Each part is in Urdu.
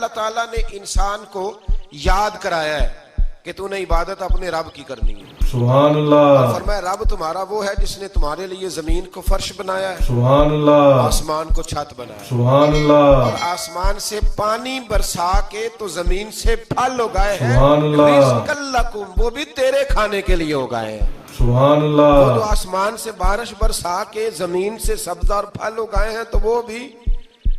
اللہ تعالیٰ نے انسان کو یاد کرایا ہے کہ تو نے عبادت اپنے رب کی کرنی ہے. سبحان اللہ. اور فرمایا رب تمہارا وہ ہے جس نے تمہارے لیے زمین کو فرش بنایا ہے, سبحان اللہ. آسمان کو چھت بنایا ہے, سبحان اللہ. اور آسمان سے پانی برسا کے تو زمین سے پھل اگائے ہیں, سبحان اللہ. رزقا لکم, وہ بھی تیرے کھانے کے لیے اگائے ہیں. سبحان وہ جو اللہ. آسمان سے بارش برسا کے زمین سے سبز اور پھل اگائے ہیں تو وہ بھی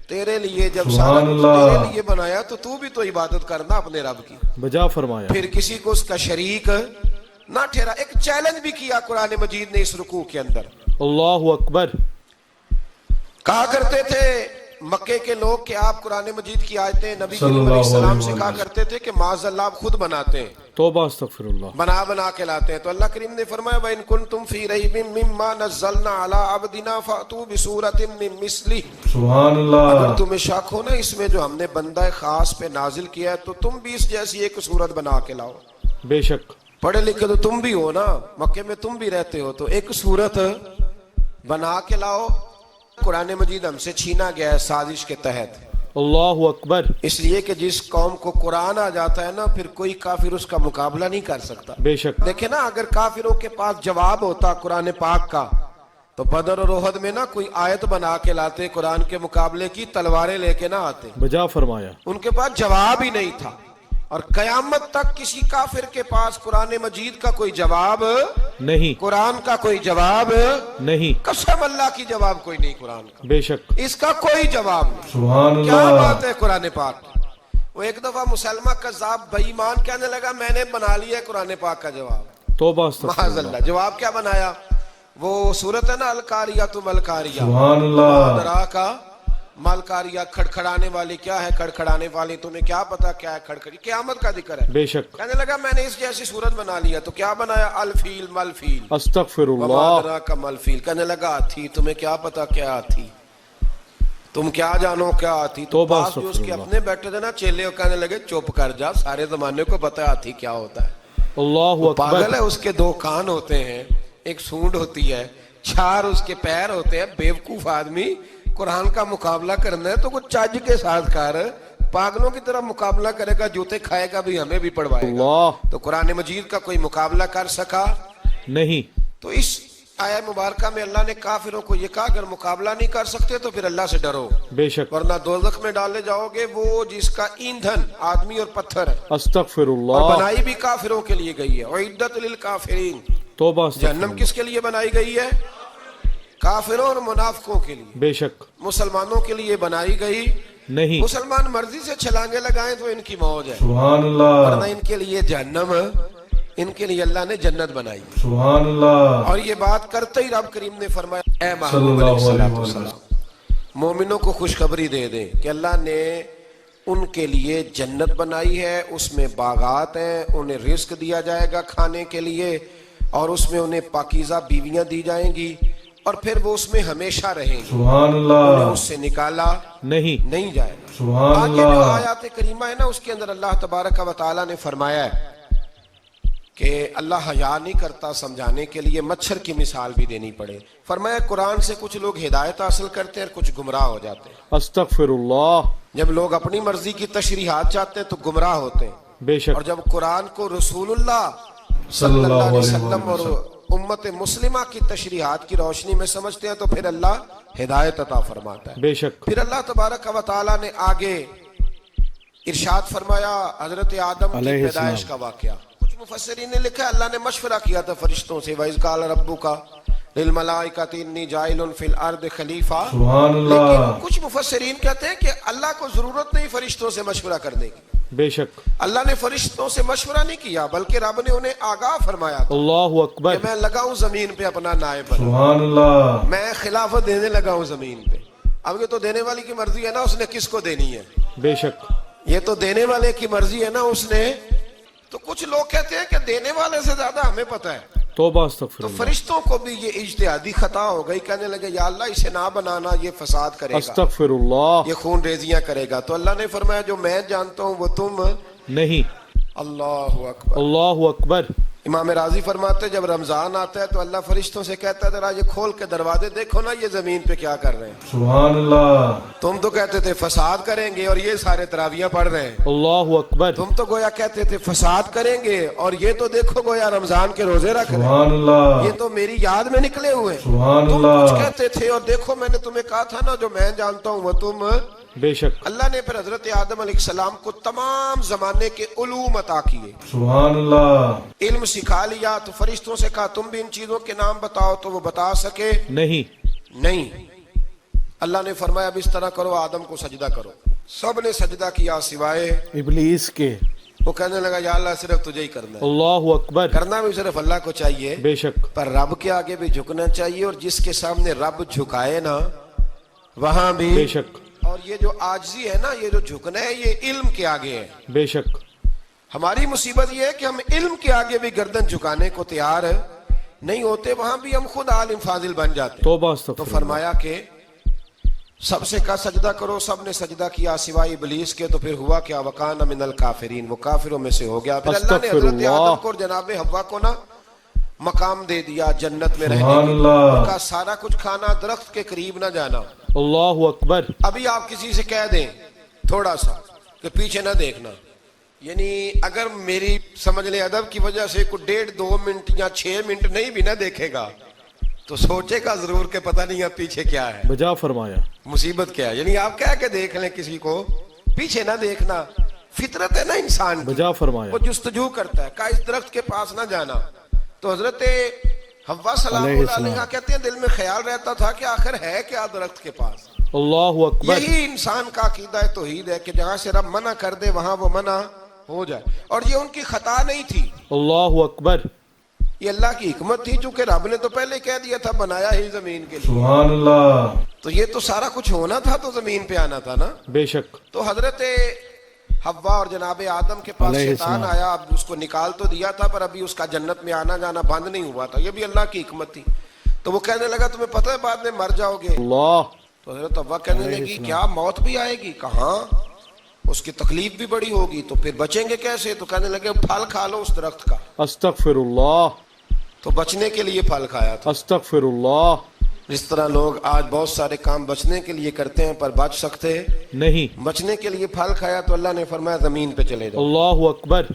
تیرے لیے. جب سارا سبحان کچھ اللہ. تیرے لیے بنایا تو بھی تو عبادت کرنا اپنے رب کی, بجا فرمایا. پھر کسی کو اس کا شریک نہ ٹھہرا. ایک چیلنج بھی کیا قرآن مجید نے اس رکوع کے اندر. اللہ اکبر. کہا کرتے تھے مکے کے لوگ کہ آپ قرآن مجید کی آیتیں نبی صلی کریم اللہ علیہ السلام علیہ سے کہا وسلم. کرتے تھے کہ معاذ اللہ آپ خود بناتے ہیں, توبہ استغفر اللہ. بنا کے لاتے ہیں. تو اللہ کریم نے فرمایا وَإِن كُنتُمْ فِي رَيْبٍ مِّمَّا نَزَّلْنَا عَلَىٰ عَبْدِنَا فَأْتُوا بِسُورَةٍ مِّن مِّثْلِهِ. سبحان اگر اللہ. تمہیں شک ہو نا اس میں جو ہم نے بندہ خاص پہ نازل کیا ہے تو تم بھی اس جیسی ایک صورت بنا کے لاؤ. بے شک. پڑھے لکھے تو تم بھی ہو نا, مکے میں تم بھی رہتے ہو, تو ایک صورت بنا کے لاؤ. قرآن مجید ہم سے چھینا گیا ہے سازش کے تحت, اللہ اکبر. اس لیے کہ جس قوم کو قرآن آ جاتا ہے نا پھر کوئی کافر اس کا مقابلہ نہیں کر سکتا. بے شک. دیکھیں نا اگر کافروں کے پاس جواب ہوتا قرآن پاک کا تو بدر اور احد میں نا کوئی آیت بنا کے لاتے, قرآن کے مقابلے کی تلواریں لے کے نہ آتے. بجا فرمایا. ان کے پاس جواب ہی نہیں تھا, اور قیامت تک کسی کافر کے پاس قرآن مجید کا کوئی جواب نہیں. قرآن کا کوئی جواب نہیں. قسم اللہ کی جواب کوئی نہیں قرآن کا, بے شک. اس کا کوئی جواب نہیں. سبحان کیا اللہ. بات ہے قرآن پاک. وہ ایک دفعہ مسلمہ کذاب بے ایمان کہنے لگا میں نے بنا لیا ہے قرآن پاک کا جواب. توبہ استغفر معاذ اللہ. اللہ. جواب کیا بنایا؟ وہ صورت ہے نا الکاریہ ملکاریہ, سبحان اللہ. درا کا ملکاریہ, کھڑکھڑانے والی. کیا ہے کھڑکھڑانے والی؟ تمہیں کیا پتا کیا ہے کھڑکھڑی؟ قیامت کا ذکر ہے. بے شک. کہنے لگا میں نے اس جیسی صورت بنا لیا. تو کیا بنایا؟ الفیل ملفیل. استغفر وما اللہ. ادراک ملفیل. کہنے لگا ہاتھی. تمہیں کیا پتا کیا ہاتھی؟ تم کیا جانو کیا ہاتھی؟ تو توبہ پاس جو اس استغفر کے اللہ. اپنے بیٹھے تھے نا چیلے, کہنے لگے چپ کر جا, سارے زمانے کو پتا ہے ہاتھی کیا ہوتا ہے. اللہ اکبر. پاگل ہے, اس کے 2 کان ہوتے ہیں, ایک سونڈ ہوتی ہے, 4 اس کے پیر ہوتے ہیں. بیوقوف آدمی قرآن کا مقابلہ کرنا ہے تو کچھ چج کے ساتھ کر, پاگلوں کی طرح مقابلہ کرے گا, جوتے کھائے گا بھی ہمیں بھی پڑھوائے گا. اللہ. تو قرآن مجید کا کوئی مقابلہ کر سکا نہیں. تو اس آیہ مبارکہ میں اللہ نے کافروں کو یہ کہا اگر مقابلہ نہیں کر سکتے تو پھر اللہ سے ڈرو, بے شک. ورنہ دوزخ میں ڈالے جاؤ گے. وہ جس کا ایندھن آدمی اور پتھر ہے, استغفر اور اللہ. بنائی بھی کافروں کے لیے گئی ہے. اعدت للکافرین. توبہ استغفر جہنم اللہ. کس کے لیے بنائی گئی ہے؟ کافروں اور منافقوں کے لیے. بے شک. مسلمانوں کے لیے بنائی گئی نہیں. مسلمان مرضی سے چھلانگے لگائیں تو ان کی موج ہے, سبحان ورنہ اللہ. ان کے لیے جہنم, ان کے لیے اللہ نے جنت بنائی. سبحان اللہ. اور یہ بات کرتے ہی رب کریم نے فرمایا اے صلی محبوب اللہ علیہ علیہ السلام وسلم. مومنوں کو خوشخبری دے دیں کہ اللہ نے ان کے لیے جنت بنائی ہے, اس میں باغات ہیں, انہیں رزق دیا جائے گا کھانے کے لیے, اور اس میں انہیں پاکیزہ بیویاں دی جائیں گی, اور پھر وہ اس میں ہمیشہ رہیں گے. سبحان انہیں اللہ. اس سے نکالا نہیں. نہیں جائے گا. سبحان آگے جو اللہ. آیات کریمہ ہے نا اس کے اندر اللہ تبارک و تعالیٰ نے فرمایا ہے کہ اللہ حیا نہیں کرتا سمجھانے کے لیے مچھر کی مثال بھی دینی پڑے. فرمایا قرآن سے کچھ لوگ ہدایت حاصل کرتے ہیں اور کچھ گمراہ ہو جاتے ہیں. استغفر اللہ. جب لوگ اپنی مرضی کی تشریحات چاہتے ہیں تو گمراہ ہوتے ہیں, بے شک. اور جب قرآن کو رسول اللہ صلی اللہ علیہ وسلم اور امت مسلمہ کی تشریحات کی روشنی میں سمجھتے ہیں تو پھر اللہ ہدایت عطا فرماتا ہے. بے شک. پھر اللہ تبارک و تعالیٰ نے آگے ارشاد فرمایا حضرت آدم کی علیہ پیدائش السلام. کا واقعہ. کچھ مفسرین نے لکھا اللہ نے مشورہ کیا تھا فرشتوں سے وَإِذْ قَالَ رَبُّكَ لِلْمَلَائِكَةِ إِنِّي جَاعِلٌ فِي الْأَرْضِ خَلِيفَةً. سبحان اللہ. لیکن کچھ مفسرین کہتے ہیں کہ اللہ کو ضرورت نہیں فرشتوں سے مشورہ کرنے کی. بے شک. اللہ نے فرشتوں سے مشورہ نہیں کیا بلکہ رب نے انہیں آگاہ فرمایا تھا اللہ کہ اکبر. میں لگا ہوں زمین پہ اپنا نائب بنا, سبحان اللہ. میں خلافت دینے لگا ہوں زمین پہ. اب یہ تو دینے والی کی مرضی ہے نا اس نے کس کو دینی ہے, بے شک. یہ تو دینے والے کی مرضی ہے نا اس نے. تو کچھ لوگ کہتے ہیں کہ دینے والے سے زیادہ ہمیں پتہ ہے. توبہ استغفر تو اللہ. فرشتوں کو بھی یہ اجتہادی خطا ہو گئی, کہنے لگے یا اللہ اسے نہ بنانا, یہ فساد کرے گا, استغفر اللہ. یہ خون ریزیاں کرے گا. تو اللہ نے فرمایا جو میں جانتا ہوں وہ تم نہیں. اللہ اکبر. اللہ اکبر. امام راضی فرماتے جب رمضان آتا ہے تو اللہ فرشتوں سے کہتا ہے ذرا یہ کھول کے دروازے دیکھو نا یہ زمین پہ کیا کر رہے ہیں. سبحان اللہ. تم تو کہتے تھے فساد کریں گے اور یہ سارے تراویحیں پڑھ رہے ہیں. اللہ اکبر. تم تو گویا کہتے تھے فساد کریں گے اور یہ تو دیکھو گویا رمضان کے روزے رکھ رہے ہیں. سبحان اللہ. یہ تو میری یاد میں نکلے ہوئے. سبحان تم اللہ. کچھ کہتے تھے اور دیکھو میں نے تمہیں کہا تھا نا جو میں جانتا ہوں وہ تم. بے شک. اللہ نے پھر حضرت آدم علیہ السلام کو تمام زمانے کے علوم عطا کیے. سبحان اللہ. علم سکھا لیا تو فرشتوں سے کہا تم بھی ان چیزوں کے نام بتاؤ تو وہ بتا سکے نہیں. اللہ نے فرمایا اب اس طرح کرو آدم کو سجدہ کرو. سب نے سجدہ کیا سوائے ابلیس کے. وہ کہنے لگا یا اللہ صرف تجھے ہی کرنا ہے. اللہ اکبر. کرنا بھی صرف اللہ کو چاہیے بے شک. پر رب کے آگے بھی جھکنا چاہیے اور جس کے سامنے رب جھکائے نا وہاں بھی بے شک. اور یہ جو عاجزی ہے نا یہ جو جھکنا ہے یہ علم کے آگے ہے. بے شک. ہماری مصیبت یہ ہے کہ ہم علم کے آگے بھی گردن جھکانے کو تیار نہیں ہوتے. وہاں بھی ہم خود عالم فاضل بن جاتے. توبہ تو استغفر. فرمایا کہ سب سے کہا سجدہ کرو. سب نے سجدہ کیا سوائے ابلیس کے. تو پھر ہوا کیا وکان من الکافرین وہ کافروں میں سے ہو گیا. پھر اللہ نے حضرت آدم کو اور جناب حوا کو نا مقام دے دیا جنت میں رہنے سبحان کے. اللہ. کا سارا کچھ کھانا درخت کے قریب نہ جانا. اللہ اکبر. ابھی آپ کسی سے کہہ دیں تھوڑا سا کہ پیچھے نہ دیکھنا یعنی اگر میری سمجھ لیں ادب کی وجہ سے کوئی 1.5-2 منٹ یا 6 منٹ نہیں بھی نہ دیکھے گا تو سوچے گا ضرور کہ پتہ نہیں اب پیچھے کیا ہے بجا فرمایا. مصیبت کیا ہے. یعنی آپ کہہ کے دیکھ لیں کسی کو پیچھے نہ دیکھنا فطرت ہے نا انسان کی. بجا فرمایا. وہ جستجو کرتا ہے کہ اس درخت کے پاس نہ جانا. تو حضرت حوا سلام علیہ اللہ السلام. علیہ کہتے ہیں دل میں خیال رہتا تھا کہ آخر ہے کیا درخت کے پاس. اللہ اکبر. یہی انسان کا عقیدہ توحید ہے کہ جہاں سے رب منع کر دے وہاں وہ منع ہو جائے. اور یہ ان کی خطا نہیں تھی اللہ اکبر. یہ اللہ کی حکمت تھی چونکہ رب نے تو پہلے کہہ دیا تھا بنایا ہی زمین کے لیے. سبحان اللہ. تو یہ تو سارا کچھ ہونا تھا تو زمین پہ آنا تھا نا. بے شک. تو حضرت حوا اور جناب آدم کے پاس علیہ شیطان السلام. آیا. اب اس کو نکال تو دیا تھا پر ابھی اس کا جنت میں آنا جانا بند نہیں ہوا تھا. یہ بھی اللہ کی حکمت تھی. تو وہ کہنے لگا تمہیں پتہ ہے بعد میں مر جاؤ گے. اللہ. تو حضرت حوا کہنے لگی کیا موت بھی آئے گی. کہاں اس کی تکلیف بھی بڑی ہوگی تو پھر بچیں گے کیسے. تو کہنے لگے پھل کھا لو اس درخت کا. استغفر اللہ. تو بچنے کے لیے پھل کھایا تھا. استغفر اللہ. جس طرح لوگ آج بہت سارے کام بچنے کے لیے کرتے ہیں پر بچ سکتے نہیں. بچنے کے لیے پھل کھایا تو اللہ نے فرمایا زمین پہ چلے جاؤ. اللہ اکبر.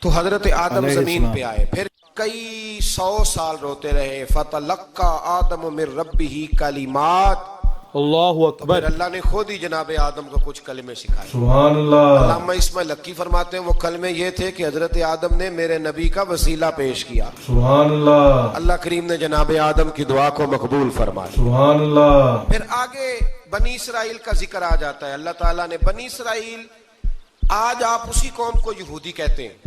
تو حضرت آدم علیہ زمین السلام. پہ آئے. پھر کئی 100 سال روتے رہے. فتلقى آدم من ربه کلمات. اللہ تو اکبر. پھر اللہ نے خود ہی جناب آدم کو کچھ کلمے سکھائے. سبحان اللہ. علامہ اسماعیل لکی فرماتے ہیں وہ کلمے یہ تھے کہ حضرت آدم نے میرے نبی کا وسیلہ پیش کیا. سبحان اللہ. اللہ کریم نے جناب آدم کی دعا کو مقبول فرمایا. سبحان اللہ. پھر آگے بنی اسرائیل کا ذکر آ جاتا ہے. اللہ تعالیٰ نے بنی اسرائیل آج آپ اسی قوم کو یہودی کہتے ہیں.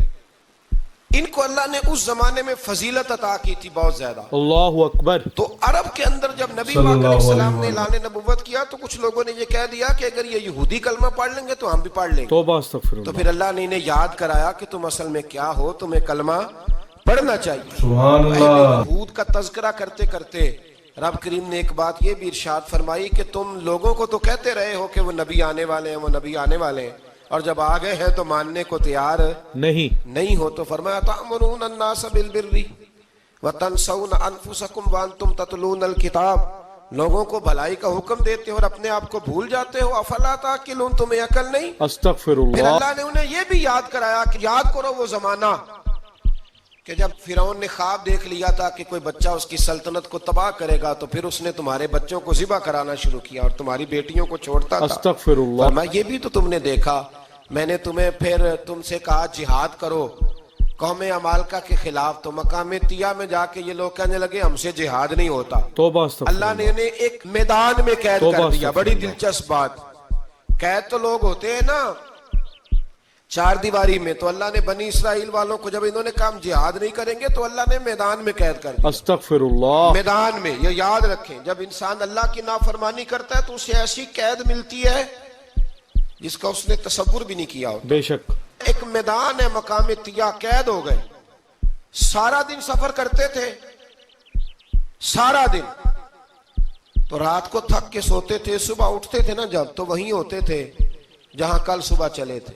ان کو اللہ نے اس زمانے میں فضیلت عطا کی تھی بہت زیادہ. اللہ اکبر. تو عرب کے اندر جب نبی صلی پاک اللہ علیہ علیہ السلام نے وسلم. اعلان نبوت کیا تو کچھ لوگوں نے یہ کہہ دیا کہ اگر یہ یہودی کلمہ پڑھ لیں گے تو ہم بھی پڑھ لیں گے. توبہ استغفر تو اللہ. پھر اللہ نے انہیں یاد کرایا کہ تم اصل میں کیا ہو تمہیں کلمہ پڑھنا چاہیے. سبحان اللہ. یہود کا تذکرہ کرتے کرتے رب کریم نے ایک بات یہ بھی ارشاد فرمائی کہ تم لوگوں کو تو کہتے رہے ہو کہ وہ نبی آنے والے ہیں وہ نبی آنے والے ہیں اور جب آ گئے ہیں تو ماننے کو تیار نہیں ہو. تو فرمایا تأمرون الناس بالبر وتنسون انفسکم وانتم تتلون الکتاب. لوگوں کو بھلائی کا حکم دیتے ہو اور اپنے آپ کو بھول جاتے ہو. افلا تعقلون تمہیں عقل نہیں. استغفر پھر اللہ. اللہ نے انہیں یہ بھی یاد کرایا کہ یاد کرو وہ زمانہ کہ جب فرعون نے خواب دیکھ لیا تھا کہ کوئی بچہ اس کی سلطنت کو تباہ کرے گا تو پھر اس نے تمہارے بچوں کو ذبح کرانا شروع کیا اور تمہاری بیٹیوں کو چھوڑتا تھا. استغفر اللہ. فرمایا یہ بھی تو تم نے دیکھا. میں نے تمہیں پھر تم سے کہا جہاد کرو قوم عمالقہ کے خلاف تو مقام طیہ میں جا کے یہ لوگ کہنے لگے ہم سے جہاد نہیں ہوتا. توبہ استغفر اللہ نے انہیں ایک میدان میں قید توبہ کر دیا. استغفر بڑی اللہ. دلچسپ بات. قید تو لوگ ہوتے ہیں نا 4 دیواری میں. تو اللہ نے بنی اسرائیل والوں کو جب انہوں نے کہا ہم جہاد نہیں کریں گے تو اللہ نے میدان میں قید کر دیا. استغفر اللہ. میدان میں. یہ یاد رکھیں جب انسان اللہ کی نافرمانی کرتا ہے تو اسے ایسی قید ملتی ہے جس کا اس نے تصور بھی نہیں کیا ہوتا. بے شک. ایک میدان ہے مقام طیہ. قید ہو گئے. سارا دن سفر کرتے تھے سارا دن. تو رات کو تھک کے سوتے تھے. صبح اٹھتے تھے نا جب تو وہیں ہوتے تھے جہاں کل صبح چلے تھے.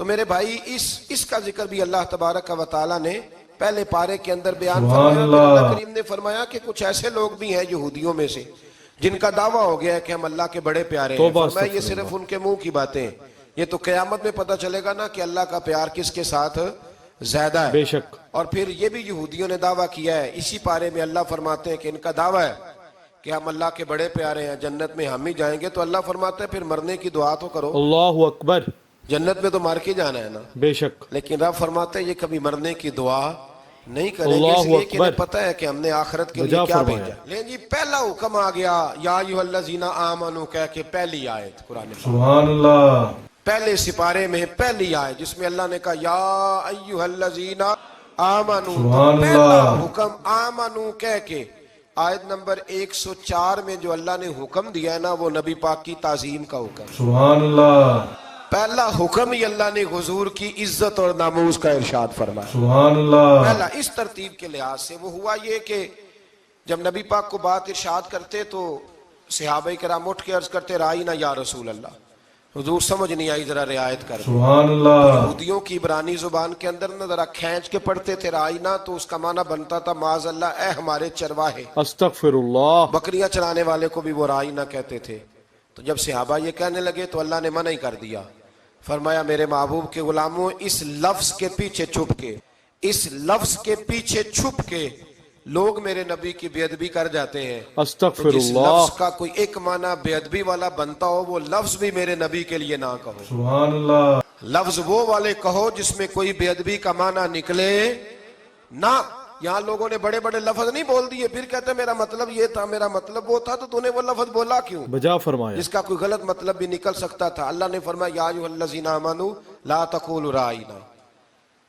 تو میرے بھائی اس کا ذکر بھی اللہ تبارک و تعالیٰ نے پہلے پارے کے اندر بیان سبحان فرمایا. اللہ. اللہ کریم نے فرمایا کہ کچھ ایسے لوگ بھی ہیں یہودیوں میں سے جن کا دعویٰ ہو گیا ہے کہ ہم اللہ کے بڑے پیارے ہیں. توبہ فرمایا یہ استغفر صرف ان کے منہ کی باتیں ہیں. یہ تو قیامت میں پتہ چلے گا نا کہ اللہ کا پیار کس کے ساتھ زیادہ ہے. بے شک. اور پھر یہ بھی یہودیوں نے دعویٰ کیا ہے. اسی پارے میں اللہ فرماتے ہیں کہ ان کا دعویٰ ہے کہ ہم اللہ کے بڑے پیارے ہیں, جنت میں ہم ہی جائیں گے. تو اللہ فرماتے ہیں پھر مرنے کی دعا تو کرو, اللہ اکبر. جنت میں تو مار کے جانا ہے نا. بے شک. لیکن رب فرماتے ہیں یہ کبھی مرنے کی دعا نہیں کریں گے, اللہ اس لیے کہ اکبر. انہیں پتہ ہے کہ ہم نے آخرت کے لیے بجا کیا فرمایا. بھیجا. لیں جی پہلا حکم آ گیا یا ایھا الذین آمنوا کہہ کے پہلی آیت قرآن پاک, سبحان اللہ. پہلے سپارے میں پہلی آیت جس میں اللہ نے کہا یا ایھا الذین آمنوا. تو سبحان پہلا اللہ. حکم آمنوا کہہ کے آیت نمبر 104 میں جو اللہ نے حکم دیا ہے نا وہ نبی پاک کی تعظیم کا حکم. سبحان اللہ. پہلا حکم ہی اللہ نے حضور کی عزت اور ناموس کا ارشاد فرمایا. سبحان اللہ. پہلا اس ترتیب کے لحاظ سے وہ ہوا یہ کہ جب نبی پاک کو بات ارشاد کرتے تو صحابہ کرام اٹھ کے عرض کرتے رائینا یا رسول اللہ. حضور سمجھ نہیں آئی ذرا رعایت کر. سبحان اللہ. یہودیوں کی عبرانی زبان کے اندر نہ ذرا کھینچ کے پڑھتے تھے رائینا تو اس کا معنی بنتا تھا معاذ اللہ اے ہمارے چرواہے. استغفر اللہ. بکریاں چرانے والے کو بھی وہ رائینا کہتے تھے. تو جب صحابہ یہ کہنے لگے تو اللہ نے منع ہی کر دیا. فرمایا میرے محبوب کے غلاموں اس لفظ کے پیچھے چھپ کے, اس لفظ کے پیچھے چھپ کے لوگ میرے نبی کی بے ادبی کر جاتے ہیں. استغفر تو جس اللہ. لفظ کا کوئی ایک معنی بے ادبی والا بنتا ہو وہ لفظ بھی میرے نبی کے لیے نہ کہو. سبحان اللہ. لفظ وہ والے کہو جس میں کوئی بے ادبی کا معنی نکلے نہ. یہاں لوگوں نے بڑے بڑے لفظ نہیں بول دیے پھر کہتے میرا مطلب یہ تھا میرا مطلب وہ تھا, تو تو نے وہ لفظ بولا کیوں بجا فرمایا. جس کا کوئی غلط مطلب بھی نکل سکتا تھا. اللہ نے فرمایا یا ایھا الذین آمنوا لا تقولوا رائینا,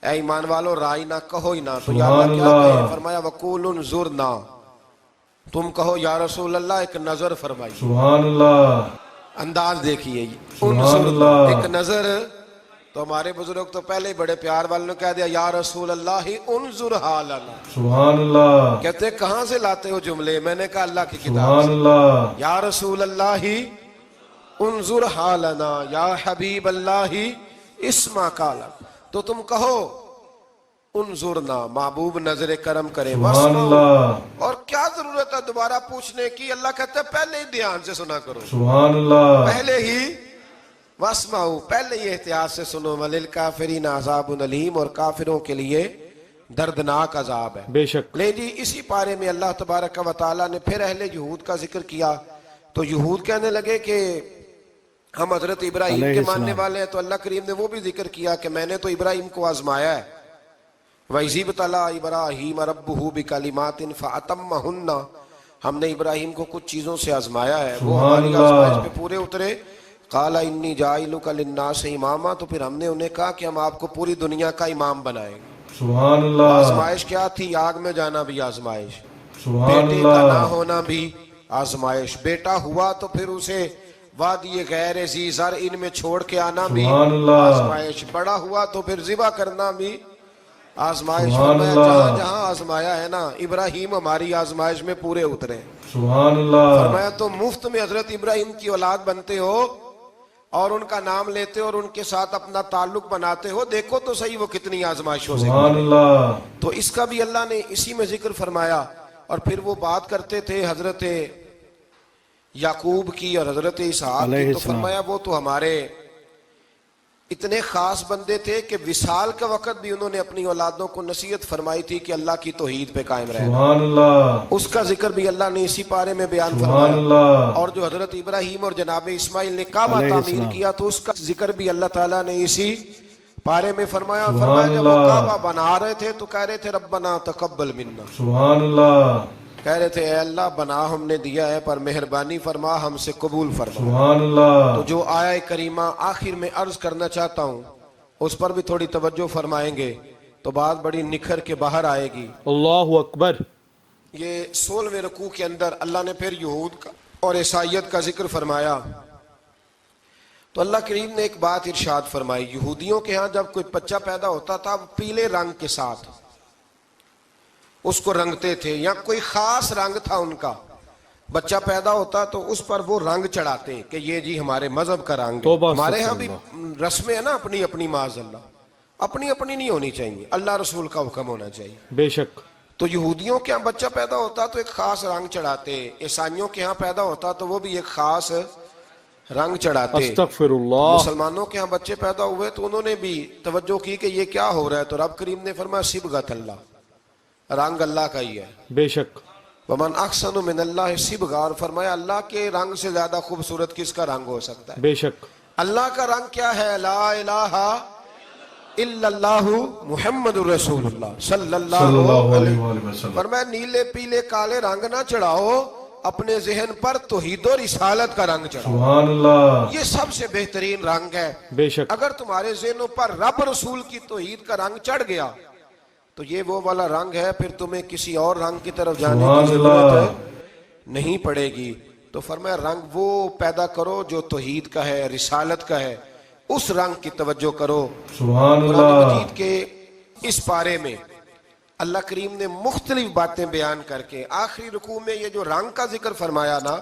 اے ایمان والو رائینا کہو ہی نہ. تو یا اللہ کیا سبحان کہے؟ اللہ. فرمایا وقولوا انظرنا, تم کہو یا رسول اللہ ایک نظر فرمائیے. سبحان اللہ. انداز دیکھیے سبحان انظرنا اللہ. ایک نظر. تو ہمارے بزرگ تو پہلے ہی بڑے پیار والوں نے کہہ دیا یا رسول اللہ انظر حالنا. سبحان اللہ. کہتے کہاں سے لاتے ہو جملے؟ میں نے کہا اللہ کی کتاب سبحان سے. اللہ. یا رسول اللہ انظر حالنا یا حبیب اللہ اسما قالا. تو تم کہو انظرنا محبوب نظر کرم کرے. سبحان اللہ. اور کیا ضرورت ہے دوبارہ پوچھنے کی؟ اللہ کہتا ہے پہلے ہی دھیان سے سنا کرو, سبحان اللہ. پہلے ہی واسمعوا پہلے ہی احتیاط سے سنو. وللکافرین عذاب علیم, اور کافروں کے لیے دردناک عذاب ہے. بے شک. لے جی اسی پارے میں اللہ تبارک و تعالیٰ نے پھر اہل یہود کا ذکر کیا. تو یہود کہنے لگے کہ ہم حضرت ابراہیم علیہ کے السلام. ماننے والے ہیں. تو اللہ کریم نے وہ بھی ذکر کیا کہ میں نے تو ابراہیم کو آزمایا ہے. وَإِذِ ابْتَلَىٰ إِبْرَاهِيمَ رَبُّهُ بِكَلِمَاتٍ فَأَتَمَّهُنَّ, ہم نے ابراہیم کو کچھ چیزوں سے آزمایا ہے, وہ سبحان ہماری اللہ. آزمائش پہ پورے اترے. قَالَ إِنِّي جَاعِلُكَ لِلنَّاسِ إِمَامًا, تو پھر ہم نے انہیں کہا کہ ہم آپ کو پوری دنیا کا امام بنائیں گے. سبحان اللہ. آزمائش کیا تھی؟ آگ میں جانا بھی آزمائش, سبحان بیٹے کا نہ اللہ. ہونا بھی آزمائش. بیٹا ہوا تو پھر اسے وادی غیر ذی زرع ان میں چھوڑ کے آنا بھی سبحان اللہ. آزمائش. بڑا ہوا تو پھر ذبح کرنا بھی آزمائش. سبحان فرمایا اللہ. جہاں جہاں آزمایا ہے نا ابراہیم ہماری آزمائش میں پورے اترے. سبحان اللہ. فرمایا تو مفت میں حضرت ابراہیم کی اولاد بنتے ہو اور ان کا نام لیتے ہو اور ان کے ساتھ اپنا تعلق بناتے ہو, دیکھو تو صحیح وہ کتنی آزمائشوں سے سبحان گزرے. اللہ. تو اس کا بھی اللہ نے اسی میں ذکر فرمایا. اور پھر وہ بات کرتے تھے حضرت یعقوب کی اور حضرت اسحاق علیہ کی. تو السلام. فرمایا وہ تو ہمارے اتنے خاص بندے تھے کہ وصال کا وقت بھی انہوں نے اپنی اولادوں کو نصیحت فرمائی تھی کہ اللہ کی توحید پہ قائم رہنا. سبحان اللہ. اس کا ذکر بھی اللہ نے اسی پارے میں بیان سبحان فرمایا. اللہ. اور جو حضرت ابراہیم اور جناب اسماعیل نے کعبہ علیہ تعمیر السلام. کیا تو اس کا ذکر بھی اللہ تعالیٰ نے اسی پارے میں فرمایا. سبحان فرمایا جب وہ اللہ. کعبہ بنا رہے تھے تو کہہ رہے تھے ربنا تقبل منا, سبحان اللہ. کہہ رہے تھے اے اللہ بنا ہم نے دیا ہے پر مہربانی فرما ہم سے قبول فرما. سبحان اللہ. تو جو آیہ کریمہ آخر میں عرض کرنا چاہتا ہوں اس پر بھی تھوڑی توجہ فرمائیں گے تو بات بڑی نکھر کے باہر آئے گی. اللہ اکبر. یہ 16ویں رکوع کے اندر اللہ نے پھر یہود کا اور عیسائیت کا ذکر فرمایا. تو اللہ کریم نے ایک بات ارشاد فرمائی. یہودیوں کے ہاں جب کوئی بچہ پیدا ہوتا تھا پیلے رنگ کے ساتھ اس کو رنگتے تھے, یا کوئی خاص رنگ تھا ان کا بچہ پیدا ہوتا تو اس پر وہ رنگ چڑھاتے کہ یہ جی ہمارے مذہب کا رنگ ہے. توبہ ہمارے ہاں بھی استغفر رسمیں ہیں نا اپنی اپنی، معاذ اللہ اپنی اپنی نہیں ہونی چاہیے، اللہ رسول کا حکم ہونا چاہیے. بے شک. تو یہودیوں کے ہاں بچہ پیدا ہوتا تو ایک خاص رنگ چڑھاتے، عیسائیوں کے ہاں پیدا ہوتا تو وہ بھی ایک خاص رنگ چڑھاتے. استغفر اللہ. مسلمانوں کے ہاں بچے پیدا ہوئے تو انہوں نے بھی توجہ کی کہ یہ کیا ہو رہا ہے، تو رب کریم نے فرمایا صبغۃ اللہ، رنگ اللہ کا ہی ہے. بے شک. ومن احسن من اللہ صبغہ، اور فرمایا اللہ کے رنگ سے زیادہ خوبصورت کس کا رنگ ہو سکتا ہے. بے شک. اللہ کا رنگ کیا ہے؟ لا الہ الا اللہ محمد الرسول اللہ صلی صلی اللہ اللہ علیہ علیہ وسلم. فرمایا نیلے پیلے کالے رنگ نہ چڑھاؤ، اپنے ذہن پر توحید و رسالت کا رنگ چڑھاؤ. سبحان اللہ. یہ سب سے بہترین رنگ ہے. بے شک. اگر تمہارے ذہنوں پر رب رسول کی توحید کا رنگ چڑھ گیا تو یہ وہ والا رنگ ہے، پھر تمہیں کسی اور رنگ کی طرف جانے سبحان کی اللہ. ضرورت نہیں پڑے گی. تو فرمایا رنگ وہ پیدا کرو جو توحید کا ہے، رسالت کا ہے، اس رنگ کی توجہ کرو. سبحان قرآن اللہ. مجید کے اس پارے میں اللہ کریم نے مختلف باتیں بیان کر کے آخری رکوع میں یہ جو رنگ کا ذکر فرمایا نا،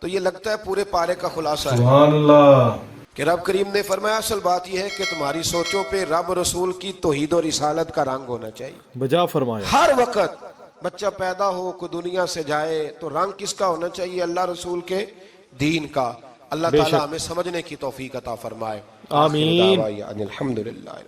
تو یہ لگتا ہے پورے پارے کا خلاصہ ہے سبحان اللہ. کہ رب کریم نے فرمایا اصل بات یہ ہے کہ تمہاری سوچوں پہ رب رسول کی توحید و رسالت کا رنگ ہونا چاہیے. بجا فرمایا. ہر وقت بچہ پیدا ہو، کوئی دنیا سے جائے، تو رنگ کس کا ہونا چاہیے؟ اللہ رسول کے دین کا. اللہ بے تعالیٰ شک. ہمیں سمجھنے کی توفیق عطا فرمائے. آمین. آخر دعوانا ان الحمدللہ.